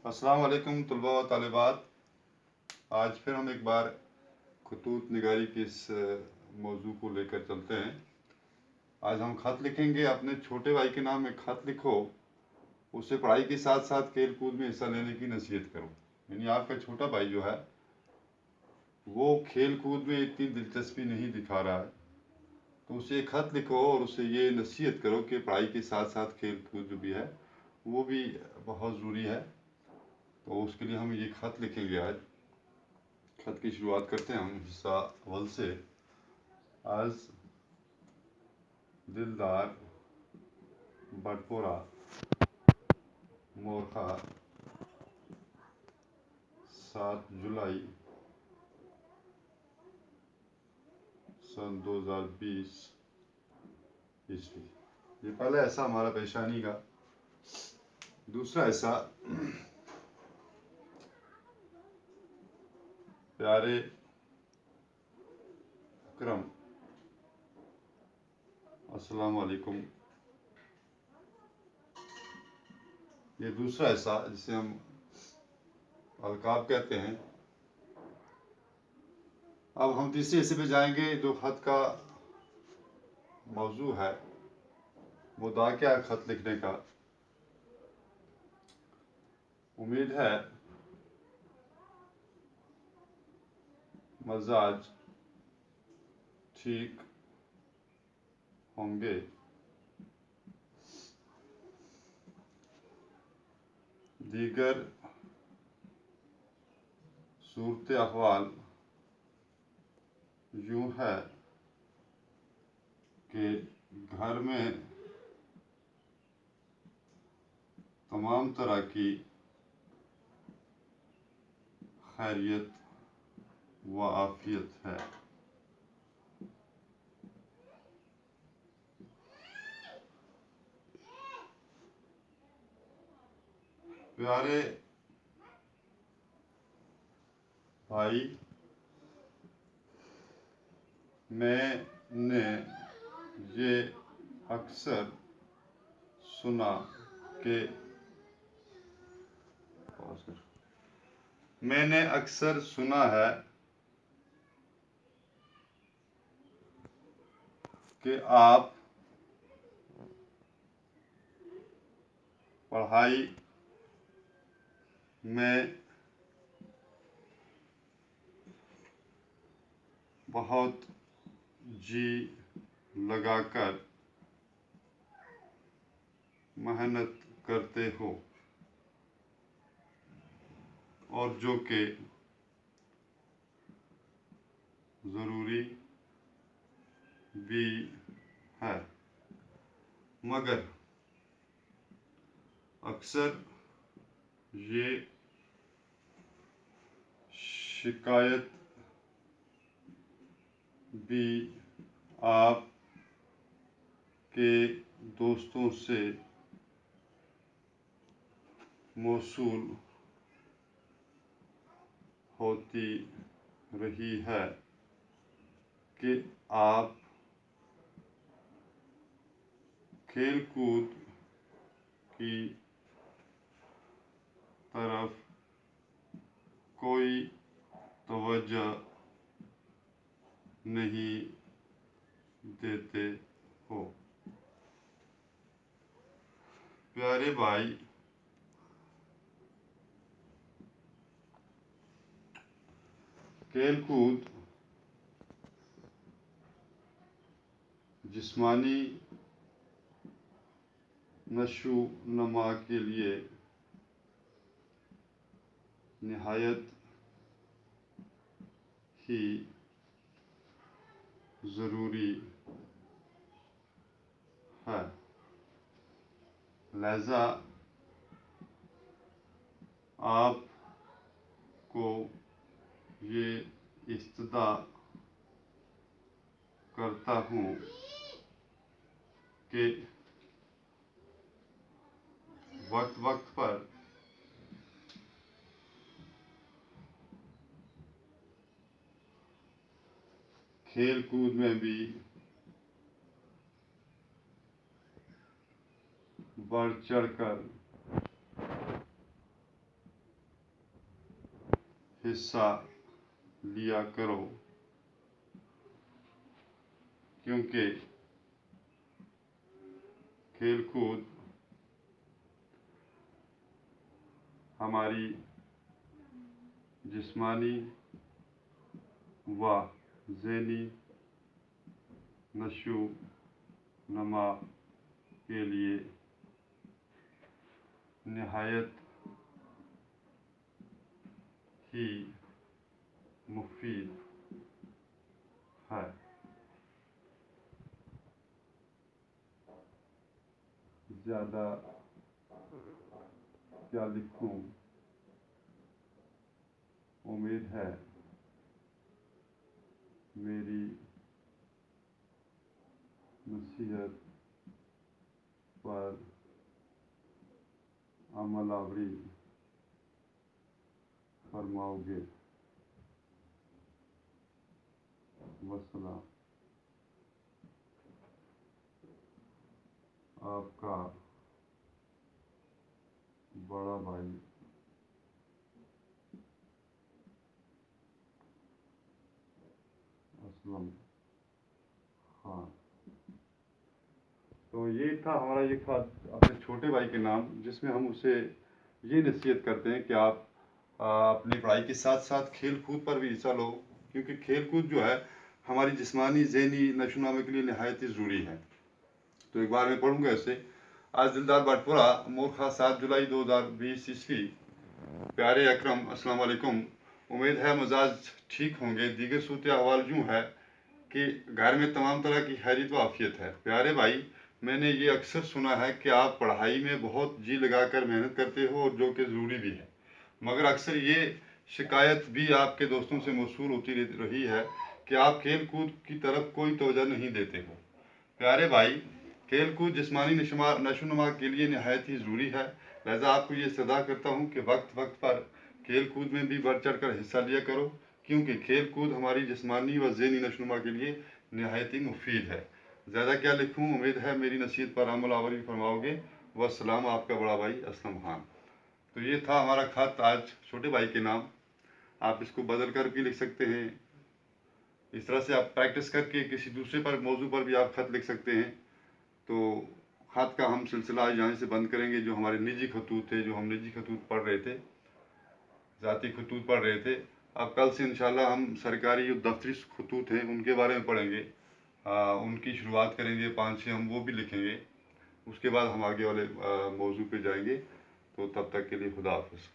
السلام علیکم طلباء و طالبات. آج پھر ہم ایک بار خطوط نگاری کے اس موضوع کو لے کر چلتے ہیں. آج ہم خط لکھیں گے. اپنے چھوٹے بھائی کے نام ایک خط لکھو، اسے پڑھائی کے ساتھ ساتھ کھیل کود میں حصہ لینے کی نصیحت کرو. یعنی آپ کا چھوٹا بھائی جو ہے وہ کھیل کود میں اتنی دلچسپی نہیں دکھا رہا ہے، تو اسے ایک خط لکھو اور اسے یہ نصیحت کرو کہ پڑھائی کے ساتھ ساتھ کھیل کود جو بھی ہے وہ بھی بہت ضروری ہے. تو اس کے لیے ہم یہ خط لکھیں گے. آج خط کی شروعات کرتے ہیں ہم حصہ اول سے. از دلدار بٹپورہ مورخہ 7 جولائی سن 2020 عیسوی. یہ پہلا ایسا ہمارا پیشانی کا. دوسرا ایسا: پیارے اکرم، السلام علیکم. یہ دوسرا ایسا جسے ہم القاب کہتے ہیں. اب ہم تیسرے حصے پہ جائیں گے جو خط کا موضوع ہے. مدعا کیا ہے خط لکھنے کا؟ امید ہے مزاج ٹھیک ہوں گے. دیگر صورت احوال یوں ہے کہ گھر میں تمام طرح کی خیریت و عافیت ہے. پیارے بھائی، میں نے یہ اکثر سنا کہ میں نے اکثر سنا ہے کہ آپ پڑھائی میں بہت جی لگا کر محنت کرتے ہو، اور جو کہ ضروری بھی ہے، مگر اکثر یہ شکایت بھی آپ کے دوستوں سے موصول ہوتی رہی ہے کہ آپ کھیل کود کی طرف کوئی توجہ نہیں دیتے ہو. پیارے بھائی، کھیل کود جسمانی نشو و نما کے لیے نہایت ہی ضروری ہے. لہذا آپ کو یہ استدعا کرتا ہوں کہ وقت وقت پر کھیل کود میں بھی بڑھ چڑھ کر हिस्सा लिया करो, क्योंकि खेलकूद हमारी जिस्मानी व ज़हनी नशो-नमा के लिए निहायत ही मुफीद है। ज़्यादा क्या लिखूं? उम्मीद है मेरी नसीहत पर अमलावरी फरमाओगे। वस्सलाम। आपका बड़ा भाई असलम खान। तो ये था हमारा ये खत अपने छोटे भाई के नाम, जिसमें हम उसे ये नसीहत करते हैं कि आप अपनी पढ़ाई के साथ साथ खेल कूद पर भी हिस्सा लो, क्योंकि खेल कूद जो है हमारी जिस्मानी ज़हनी नशोनुमा के लिए नहायत ही ज़रूरी है। तो एक बार मैं पढ़ूंगा इसे। आज दिलदार बाटपुरा मोरखा 7 जुलाई 2020 ईस्वी। प्यारे अकरम, अस्सलाम वालेकुम। उम्मीद है मजाज ठीक होंगे। दीगर सूरत अहवाल यूँ है कि घर में तमाम तरह की खैरियत व आफियत है। प्यारे भाई, मैंने ये अक्सर सुना है कि आप पढ़ाई में बहुत जी लगाकर मेहनत करते हो, और जो कि ज़रूरी भी है, मगर अक्सर ये शिकायत भी आपके दोस्तों से मौसूल होती रही है कि आप खेल कूद की तरफ कोई तवज्जो नहीं देते हो। प्यारे भाई, खेल कूद जिस्मानी नशोनुमा के लिए नहायत ही ज़रूरी है, लिहाजा आपको ये सदा करता हूँ कि वक्त वक्त पर खेल कूद में भी बढ़ चढ़ कर हिस्सा लिया करो, क्योंकि खेल कूद हमारी जिस्मानी व ज़हनी नशोनुमा के लिए नहायत ही मुफीद है। ज़्यादा क्या लिखूँ? उम्मीद है मेरी नसीहत पर अमल आवरी फरमाओगे। वस्सलाम, आपका बड़ा भाई असलम खान। तो ये था हमारा खत आज छोटे भाई के नाम। आप इसको बदल कर भी लिख सकते हैं। इस तरह से आप प्रैक्टिस करके किसी दूसरे पर मौजू पर भी आप खत लिख सकते हैं। तो खत का हम सिलसिला आज यहाँ से बंद करेंगे। जो हमारे निजी खतूत थे, जो हम निजी खतूत पढ़ रहे थे, ज़ाती खतूत पढ़ रहे थे, अब कल से इंशाल्लाह हम सरकारी जो दफ्तरी खतूत हैं उनके बारे में पढ़ेंगे। उनकी शुरुआत करेंगे, 5-6 हम वो भी लिखेंगे। उसके बाद हम आगे वाले मौजू पे जाएंगे। तो तब तक के लिए खुदा हाफ़िज़।